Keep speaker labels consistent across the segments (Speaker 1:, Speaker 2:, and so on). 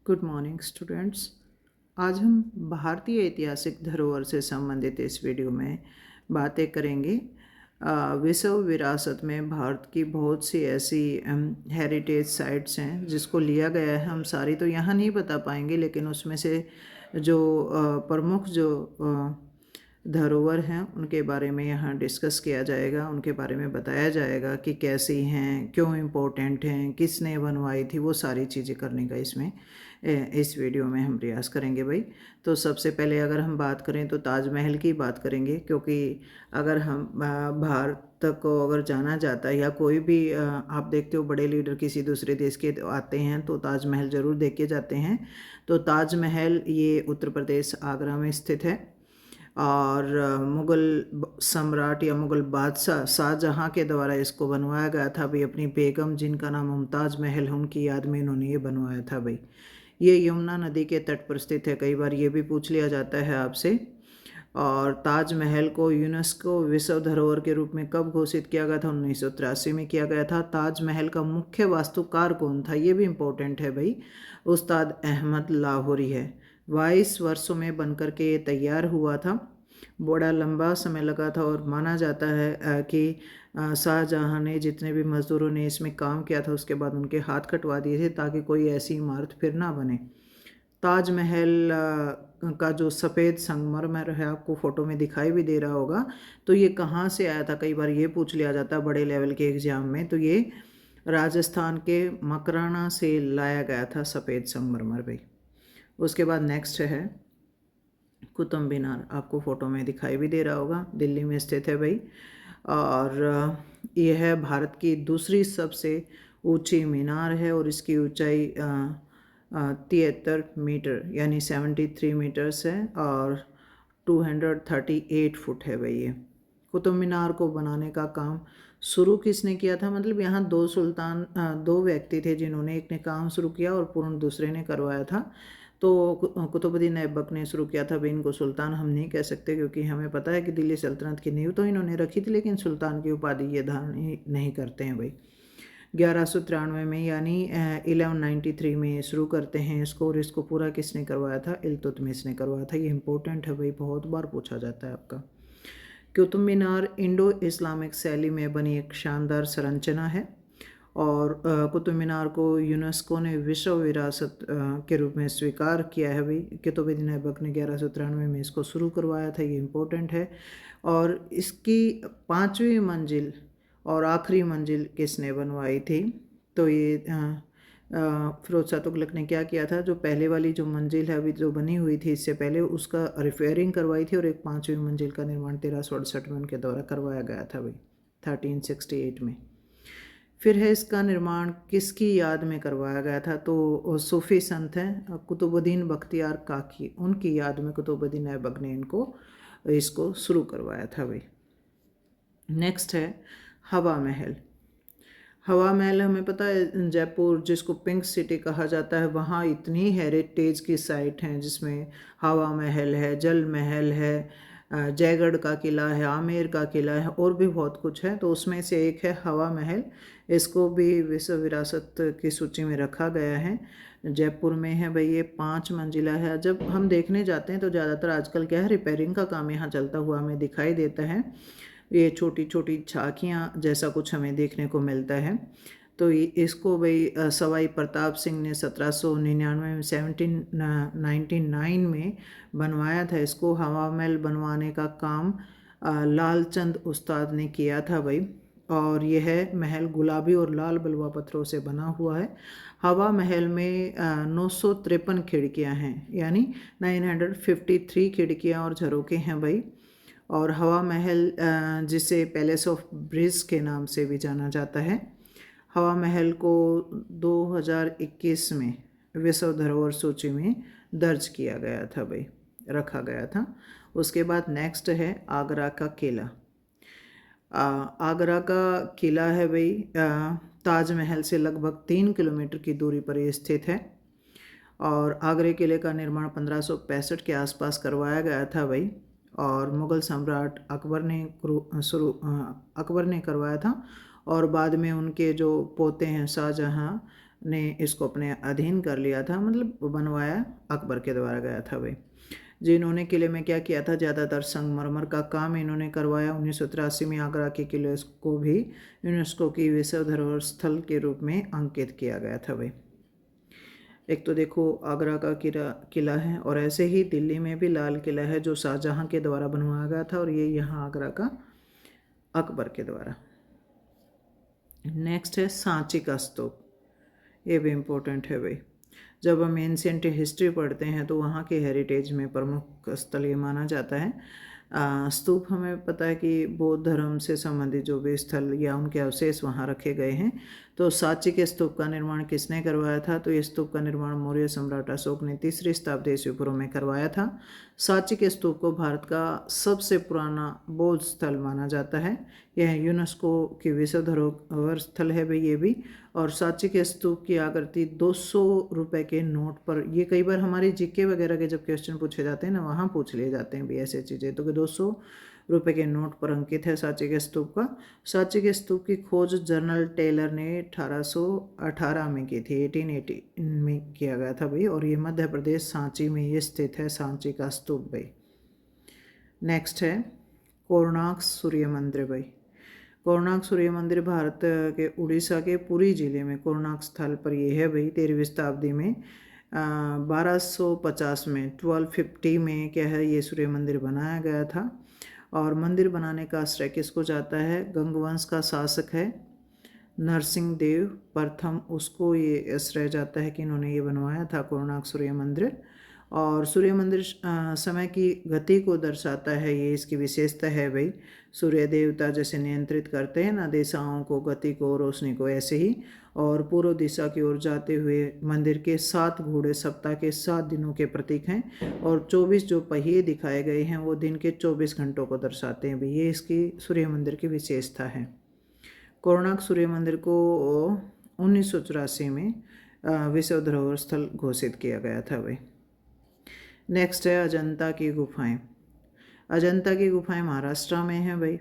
Speaker 1: Good morning students. आज हम भारतीय ऐतिहासिक धरोहर से संबंधित इस वीडियो में बातें करेंगे। विश्व विरासत में भारत की बहुत सी ऐसी हेरिटेज साइट्स हैं जिसको लिया गया है। हम सारी तो यहाँ नहीं बता पाएंगे, लेकिन उसमें से जो प्रमुख जो धरोहर हैं उनके बारे में यहाँ डिस्कस किया जाएगा, उनके बारे में बताया जाएगा कि कैसी हैं, क्यों इम्पोर्टेंट हैं, किसने बनवाई थी, वो सारी चीज़ें करने का इसमें इस वीडियो में हम प्रयास करेंगे भाई। तो सबसे पहले अगर हम बात करें तो ताजमहल की बात करेंगे, क्योंकि अगर हम भारत को अगर जाना जाता है या कोई भी आप देखते हो बड़े लीडर किसी दूसरे देश के आते हैं तो ताजमहल ज़रूर देख के जाते हैं। तो ताजमहल ये उत्तर प्रदेश आगरा में स्थित है और मुग़ल सम्राट या मुग़ल बादशाह शाहजहाँ के द्वारा इसको बनवाया गया था भाई। अपनी बेगम जिनका नाम मुमताज़ महल है उनकी याद में इन्होंने ये बनवाया था भाई। ये यमुना नदी के तट पर स्थित है, कई बार ये भी पूछ लिया जाता है आपसे। और ताजमहल को यूनेस्को विश्व धरोहर के रूप में कब घोषित किया गया था? 1983 में किया गया था। ताजमहल का मुख्य वास्तुकार कौन था? ये भी इम्पोर्टेंट है भाई। उस्ताद अहमद लाहौरी है। 22 वर्षों में बनकर के ये तैयार हुआ था। बड़ा लंबा समय लगा था और माना जाता है कि शाहजहाँ ने जितने भी मज़दूरों ने इसमें काम किया था उसके बाद उनके हाथ कटवा दिए थे ताकि कोई ऐसी इमारत फिर ना बने। ताजमहल का जो सफ़ेद संगमरमर है आपको फ़ोटो में दिखाई भी दे रहा होगा, तो ये कहाँ से आया था? कई बार ये पूछ लिया जाता है बड़े लेवल के एग्ज़ाम में। तो ये राजस्थान के मकराना से लाया गया था सफ़ेद संगमरमर भाई। उसके बाद नेक्स्ट है कुतुब मीनार, आपको फ़ोटो में दिखाई भी दे रहा होगा, दिल्ली में स्थित है भाई। और यह है भारत की दूसरी सबसे ऊंची मीनार है और इसकी ऊंचाई 73 मीटर यानी 73 मीटर्स है और 238 फुट है भाई। ये कुतुब मीनार को बनाने का काम शुरू किसने किया था? मतलब यहाँ दो व्यक्ति थे जिन्होंने, एक ने काम शुरू किया और पूर्ण दूसरे ने करवाया था। तो कुतुबुद्दीन ऐबक ने शुरू किया था भाई। इनको सुल्तान हम नहीं कह सकते क्योंकि हमें पता है कि दिल्ली सल्तनत की नींव तो इन्होंने रखी थी, लेकिन सुल्तान की उपाधि ये धारण नहीं करते हैं भाई। 1193 में यानी 1193 में शुरू करते हैं इसको, और इसको पूरा किसने करवाया था? इल्तुतमिश ने करवाया था। ये इंपॉर्टेंट है भाई, बहुत बार पूछा जाता है आपका। कुतुब मीनार इंडो इस्लामिक शैली में बनी एक शानदार संरचना है और कुतुब मीनार को यूनेस्को ने विश्व विरासत के रूप में स्वीकार किया है भाई। कुतुबुद्दीन ऐबक ने 1193 में इसको शुरू करवाया था, ये इम्पोर्टेंट है। और इसकी 5वीं मंजिल और आखिरी मंजिल किसने बनवाई थी? तो ये फिरोज शाह तुगलक ने क्या किया था? जो पहले वाली जो मंजिल है अभी जो बनी हुई थी इससे पहले, उसका रिपेयरिंग करवाई थी और एक 5वीं मंजिल का निर्माण 1368 में उनके द्वारा करवाया गया था भाई, 1368 में। फिर है इसका निर्माण किसकी याद में करवाया गया था? तो सूफी संत हैं कुतुबुद्दीन बख्तियार काकी, उनकी याद में कुतुबुद्दीन ऐबक ने इसको शुरू करवाया था भाई। नेक्स्ट है हवा महल। हवा महल हमें पता है जयपुर जिसको पिंक सिटी कहा जाता है, वहाँ इतनी हेरिटेज की साइट हैं जिसमें हवा महल है, जल महल है, जयगढ़ का किला है, आमेर का किला है और भी बहुत कुछ है। तो उसमें से एक है हवा महल। इसको भी विश्व विरासत की सूची में रखा गया है। जयपुर में है भाई। ये 5 मंजिला है। जब हम देखने जाते हैं तो ज़्यादातर आजकल क्या है, रिपेयरिंग का काम यहाँ चलता हुआ हमें दिखाई देता है। ये छोटी छोटी झांकियाँ जैसा कुछ हमें देखने को मिलता है। तो इसको भाई सवाई प्रताप सिंह ने 1799 में 1799 में बनवाया था। इसको हवा महल बनवाने का काम लालचंद उस्ताद ने किया था भाई। और यह महल गुलाबी और लाल बलुआ पत्थरों से बना हुआ है। हवा महल में 953 खिड़कियां हैं, यानी 953 खिड़कियां और झरोके हैं भाई। और हवा महल जिसे पैलेस ऑफ ब्रिज के नाम से भी जाना जाता है। हवा महल को 2021 में विश्व धरोहर सूची में दर्ज किया गया था भाई, रखा गया था। उसके बाद नेक्स्ट है आगरा का किला। आगरा का किला है भाई, ताजमहल से लगभग 3 किलोमीटर की दूरी पर ये स्थित है। और आगरे किले का निर्माण 1565 के आसपास करवाया गया था भाई। और मुग़ल सम्राट अकबर ने करवाया था और बाद में उनके जो पोते हैं शाहजहाँ ने इसको अपने अधीन कर लिया था, मतलब बनवाया अकबर के द्वारा गया था भाई। जिन्होंने किले में क्या किया था, ज़्यादातर संगमरमर का काम इन्होंने करवाया। 1983 में आगरा के किले को भी यूनेस्को की विश्व धरोहर स्थल के रूप में अंकित किया गया था भाई। एक तो देखो आगरा का किला है, और ऐसे ही दिल्ली में भी लाल किला है जो शाहजहां के द्वारा बनवाया गया था, और ये यहाँ आगरा का अकबर के द्वारा। नेक्स्ट है सांची का स्तूप, ये भी इम्पोर्टेंट है भाई। जब हम एंशियंट हिस्ट्री पढ़ते हैं तो वहाँ के हेरिटेज में प्रमुख स्थल ये माना जाता है। स्तूप हमें पता है कि बौद्ध धर्म से संबंधित जो भी स्थल या उनके अवशेष वहाँ रखे गए हैं। तो सांची के स्तूप का निर्माण किसने करवाया था, तो ये स्तूप का निर्माण मौर्य सम्राट अशोक ने 3री शताब्दी ईस्वी पूर्व में करवाया था। सांची के स्तूप को भारत का सबसे पुराना बौद्ध स्थल माना जाता है। यह यूनेस्को की विश्व धरोहर स्थल है भाई ये भी। और सांची के स्तूप की आकृति 200 रुपये के नोट पर, ये कई बार हमारे जीके वगैरह के जब क्वेश्चन पूछे जाते हैं ना, वहाँ पूछ लिए जाते हैं भी ऐसे चीज़ें, तो कि 200 रुपये के नोट पर अंकित है सांची के स्तूप का। सांची के स्तूप की खोज जनरल टेलर ने 1818 में की थी, 1880 में किया गया था भाई। और ये मध्य प्रदेश सांची में ये स्थित है सांची का स्तूप भाई। नेक्स्ट है कोणार्क सूर्य मंदिर भाई। कोणार्क सूर्य मंदिर भारत के उड़ीसा के पुरी जिले में कोणार्क स्थल पर ये है भाई। 13वीं शताब्दी में 1250 में 1250 में क्या है, ये सूर्य मंदिर बनाया गया था। और मंदिर बनाने का श्रेय किसको जाता है, गंगवंश का शासक है नरसिंह देव प्रथम, उसको ये श्रेय जाता है कि इन्होंने ये बनवाया था कोणार्क सूर्य मंदिर। और सूर्य मंदिर समय की गति को दर्शाता है, ये इसकी विशेषता है भाई। सूर्य देवता जैसे नियंत्रित करते हैं ना दिशाओं को, गति को, रोशनी को, ऐसे ही। और पूर्व दिशा की ओर जाते हुए मंदिर के 7 घोड़े सप्ताह के 7 दिनों के प्रतीक हैं। और 24 जो पहिए दिखाए गए हैं वो दिन के 24 घंटों को दर्शाते हैं भाई। ये इसकी सूर्य मंदिर की विशेषता है। कोणार्क सूर्य मंदिर को 1984 में विश्व धरोहर स्थल घोषित किया गया था भाई। नेक्स्ट है अजंता की गुफाएं। अजंता की गुफाएं महाराष्ट्र में हैं भाई।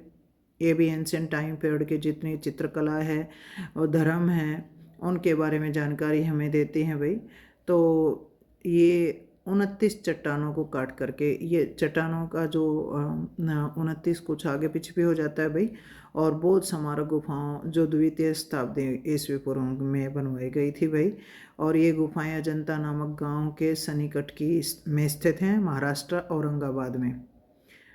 Speaker 1: ये भी एंशियंट टाइम पीरियड की जितनी चित्रकला है और धर्म है उनके बारे में जानकारी हमें देती हैं भाई। तो ये 29 चट्टानों को काट करके, ये चट्टानों का जो 29 कुछ आगे पीछे भी हो जाता है भाई। और बौद्ध स्मारक गुफाओं जो 2वीं शताब्दी ईस्वी पूर्व में बनवाई गई थी भाई। और ये गुफाएं अजंता नामक गांव के सन्निकट की में स्थित हैं, महाराष्ट्र औरंगाबाद में।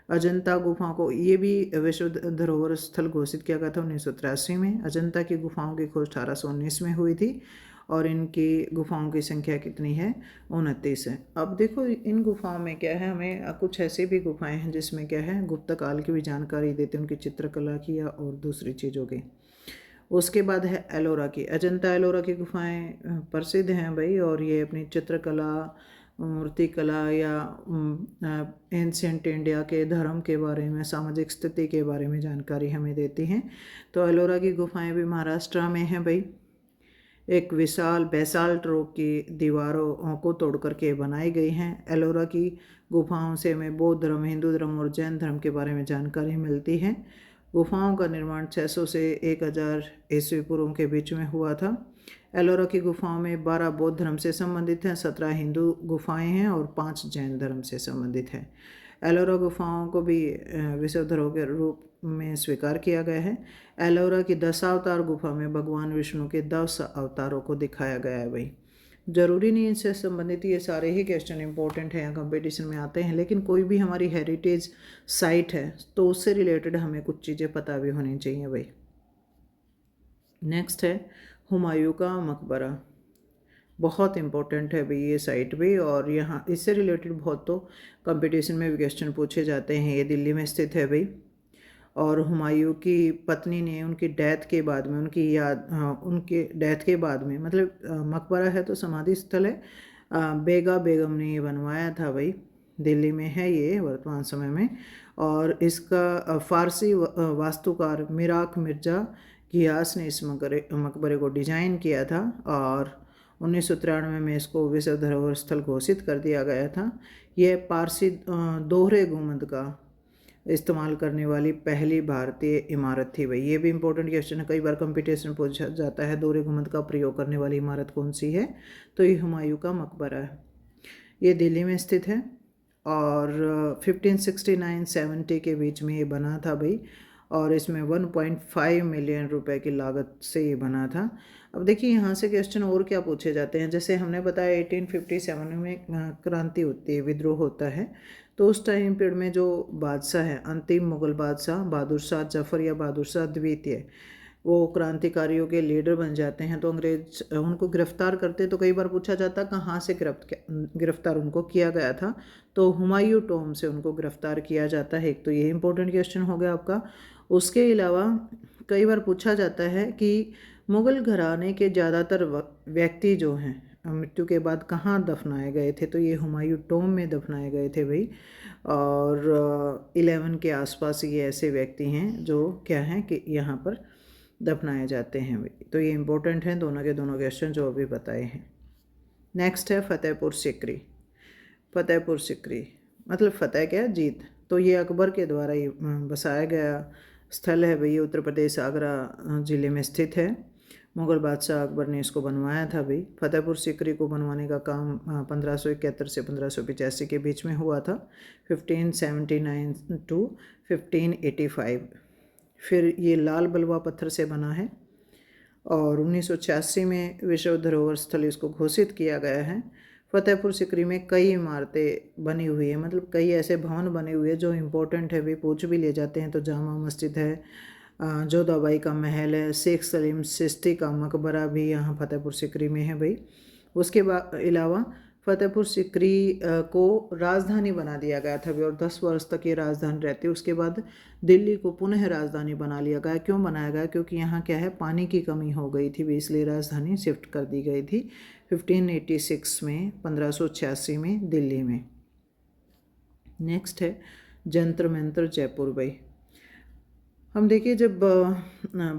Speaker 1: अजंता गुफाओं को ये भी विश्व धरोहर स्थल घोषित किया गया था 1983 में। अजंता की गुफाओं की खोज 1819 में हुई थी। और इनकी गुफाओं की संख्या कितनी है, 29 है। अब देखो इन गुफाओं में क्या है, हमें कुछ ऐसी भी गुफाएं हैं जिसमें क्या है, गुप्त काल की भी जानकारी देते हैं, उनकी चित्रकला की या और दूसरी चीज़ों की। उसके बाद है एलोरा की। अजंता एलोरा की गुफाएं प्रसिद्ध हैं भाई। और ये अपनी चित्रकला, मूर्तिकला या एंशियंट इंडिया के धर्म के बारे में, सामाजिक स्थिति के बारे में जानकारी हमें देती हैं। तो एलोरा की गुफाएं भी महाराष्ट्र में हैं भाई। एक विशाल बेसाल्ट रॉक की दीवारों को तोड़ करके बनाई गई हैं। एलोरा की गुफाओं से हमें बौद्ध धर्म, हिंदू धर्म और जैन धर्म के बारे में जानकारी मिलती है। गुफाओं का निर्माण 600 से 1000 ईस्वी पूर्व के बीच में हुआ था। एलोरा की गुफाओं में 12 बौद्ध धर्म से संबंधित हैं, 17 हिंदू गुफाएं हैं और 5 जैन धर्म से संबंधित हैं। एलोरा गुफाओं को भी विश्व धरोहर के रूप में स्वीकार किया गया है। एलोरा की 10 अवतार गुफा में भगवान विष्णु के 10 अवतारों को दिखाया गया है भाई। जरूरी नहीं इनसे संबंधित ये सारे ही क्वेश्चन इंपॉर्टेंट हैं या कंपटीशन में आते हैं, लेकिन कोई भी हमारी हेरिटेज साइट है तो उससे रिलेटेड हमें कुछ चीज़ें पता भी होनी चाहिए भाई। नेक्स्ट है हुमायूं का मकबरा। बहुत इंपॉर्टेंट है भाई ये साइट भी। और यहाँ इससे रिलेटेड बहुत तो कंपटीशन में भी क्वेश्चन पूछे जाते हैं। ये दिल्ली में स्थित है भाई। और हुमायूं की पत्नी ने उनकी डेथ के बाद में, उनकी याद, उनके डेथ के बाद में, मतलब मकबरा है तो समाधि स्थल है, बेगा बेगम ने ये बनवाया था भाई। दिल्ली में है ये वर्तमान समय में। और इसका फ़ारसी वास्तुकार मिराक मिर्ज़ा घियास ने इस मकबरे को डिज़ाइन किया था। और 1993 में इसको विश्व धरोहर स्थल घोषित कर दिया गया था। यह पारसी दोहरे गुंबद का इस्तेमाल करने वाली पहली भारतीय इमारत थी भाई। ये भी इंपॉर्टेंट क्वेश्चन है, कई बार कंपटीशन पूछा जाता है। दोहरे घुमट का प्रयोग करने वाली इमारत कौन सी है? तो ये हुमायूं का मकबरा है। ये दिल्ली में स्थित है और 1569-70 के बीच में ये बना था भाई, और इसमें 1.5 मिलियन रुपए की लागत से ये बना था। अब देखिए यहाँ से क्वेश्चन और क्या पूछे जाते हैं। जैसे हमने बताया 1857 में क्रांति होती है, विद्रोह होता है, तो उस टाइम पीरियड में जो बादशाह है, अंतिम मुगल बादशाह बहादुर शाह जफर या बहादुर शाह द्वितीय, वो क्रांतिकारियों के लीडर बन जाते हैं। तो अंग्रेज उनको गिरफ्तार करते, तो कई बार पूछा जाता कहाँ से गिरफ्तार उनको किया गया था, तो हुमायूं टॉम से उनको गिरफ्तार किया जाता है। एक तो ये इंपॉर्टेंट क्वेश्चन हो गया आपका। उसके अलावा कई बार पूछा जाता है कि मुग़ल घराने के ज़्यादातर व्यक्ति जो हैं मृत्यु के बाद कहाँ दफनाए गए थे, तो ये हुमायूं टॉम में दफनाए गए थे भाई। और 11 के आसपास ये ऐसे व्यक्ति हैं जो क्या हैं कि यहाँ पर दफनाए जाते हैं भाई। तो ये इंपॉर्टेंट हैं दोनों के दोनों क्वेश्चन जो अभी बताए हैं। नेक्स्ट है फतेहपुर सिकरी। फतेहपुर सिकरी मतलब फतेह क्या, जीत। तो ये अकबर के द्वारा ये बसाया गया स्थल है भाई। उत्तर प्रदेश आगरा ज़िले में स्थित है। मुग़ल बादशाह अकबर ने इसको बनवाया था भाई। फतेहपुर सिकरी को बनवाने का काम 1571 से 1585 के बीच में हुआ था, 1579 to 1585। फिर ये लाल बलुआ पत्थर से बना है और 1986 में विश्व धरोहर स्थल इसको घोषित किया गया है। फतेहपुर सिकरी में कई इमारतें बनी हुई है, मतलब कई ऐसे भवन बने हुए हैं जो इम्पोर्टेंट है, वे पूछ भी ले जाते हैं। तो जामा मस्जिद है, जोधाबाई का महल है, शेख सलीम चिश्ती का मकबरा भी यहाँ फतेहपुर सिकरी में है भाई। उसके अलावा फतेहपुर सिकरी को राजधानी बना दिया गया था और 10 वर्ष तक ये राजधानी रहती। उसके बाद दिल्ली को पुनः राजधानी बना लिया गया। क्यों बनाया गया? क्योंकि यहाँ क्या है, पानी की कमी हो गई थी, इसलिए राजधानी शिफ्ट कर दी गई थी 1586 में, 1586 में दिल्ली में। नेक्स्ट है जंतर मंतर जयपुर भाई। हम देखिए जब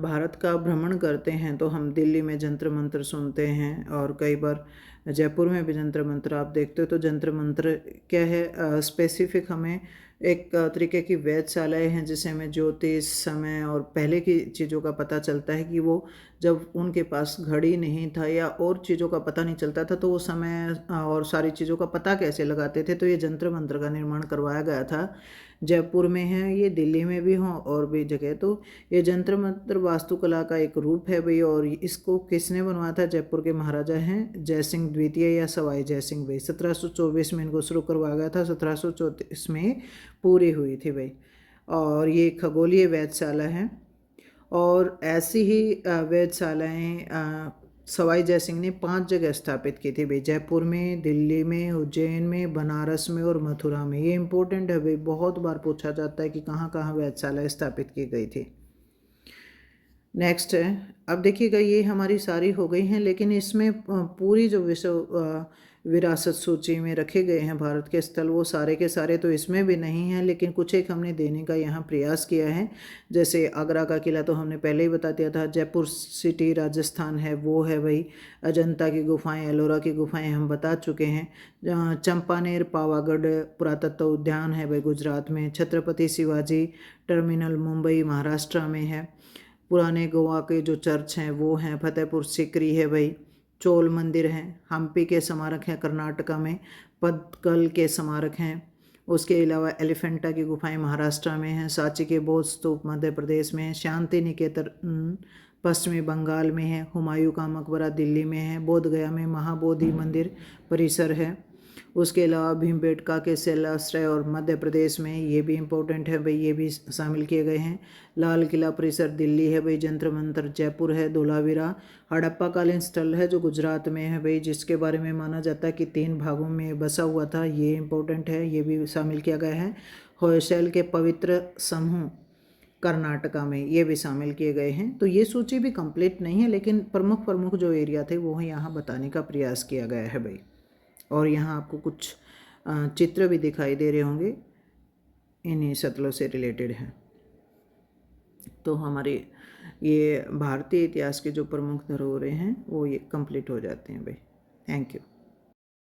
Speaker 1: भारत का भ्रमण करते हैं तो हम दिल्ली में जंतर मंतर सुनते हैं और कई बार जयपुर में भी जंतर मंतर आप देखते हो। तो जंतर मंतर क्या है, स्पेसिफिक हमें एक तरीके की वेधशालाएँ हैं जिससे हमें ज्योतिष, समय और पहले की चीज़ों का पता चलता है कि वो जब उनके पास घड़ी नहीं था या और चीज़ों का पता नहीं चलता था तो वो समय और सारी चीज़ों का पता कैसे लगाते थे। तो ये जंतर मंतर का निर्माण करवाया गया था। जयपुर में है, ये दिल्ली में भी हों और भी जगह। तो ये जंतर मंतर वास्तुकला का एक रूप है भाई। और इसको किसने बनवाया था? जयपुर के महाराजा हैं जयसिंह द्वितीय या सवाई जयसिंह भाई। 1724 में इनको शुरू करवाया गया था, 1734 में पूरी हुई थी भाई। और ये खगोलीय वेधशाला है और ऐसी ही वेधशालाएँ सवाई जयसिंह ने 5 जगह स्थापित की थी भाई। जयपुर में, दिल्ली में, उज्जैन में, बनारस में और मथुरा में। ये इंपॉर्टेंट है भाई, बहुत बार पूछा जाता है कि कहाँ कहाँ वेधशालाएँ स्थापित की गई थी। नेक्स्ट है, अब देखिएगा ये हमारी सारी हो गई हैं, लेकिन इसमें पूरी जो विश्व विरासत सूची में रखे गए हैं भारत के स्थल, वो सारे के सारे तो इसमें भी नहीं हैं, लेकिन कुछ एक हमने देने का यहाँ प्रयास किया है। जैसे आगरा का किला तो हमने पहले ही बता दिया था। जयपुर सिटी राजस्थान है, वो है भाई। अजंता की गुफाएं, एलोरा की गुफाएं हम बता चुके हैं। चंपानेर पावागढ़ पुरातत्व उद्यान है भाई गुजरात में। छत्रपति शिवाजी टर्मिनल मुंबई महाराष्ट्र में है। पुराने गोवा के जो चर्च हैं वो हैं। फतेहपुर सिकरी है भाई। चोल मंदिर हैं। हम्पी के स्मारक हैं कर्नाटका में। पदकल के स्मारक हैं। उसके अलावा एलिफेंटा की गुफाएं महाराष्ट्र में हैं। सांची के बौद्ध स्तूप मध्य प्रदेश में है। शांति निकेतन पश्चिमी बंगाल में है। हुमायूं का मकबरा दिल्ली में है। बोध गया में महाबोधि मंदिर परिसर है। उसके अलावा भीमबेटका के शैलाश्रय और मध्य प्रदेश में, ये भी इम्पोर्टेंट है भाई, ये भी शामिल किए गए हैं। लाल किला परिसर दिल्ली है भाई। जंतर मंतर जयपुर है। धोलावीरा हड़प्पा कालीन स्थल है जो गुजरात में है भाई, जिसके बारे में माना जाता है कि 3 भागों में बसा हुआ था। ये इम्पोर्टेंट है, ये भी शामिल किया गया है। होयसल के पवित्र समूह कर्नाटका में, ये भी शामिल किए गए हैं। तो ये सूची भी कंप्लीट नहीं है, लेकिन प्रमुख प्रमुख जो एरिया थे वो यहाँ बताने का प्रयास किया गया है भाई। और यहाँ आपको कुछ चित्र भी दिखाई दे रहे होंगे, इन्हीं स्थलों से रिलेटेड हैं। तो हमारे ये भारतीय इतिहास के जो प्रमुख धरोहरें हैं वो ये कंप्लीट हो जाते हैं भाई। Thank you.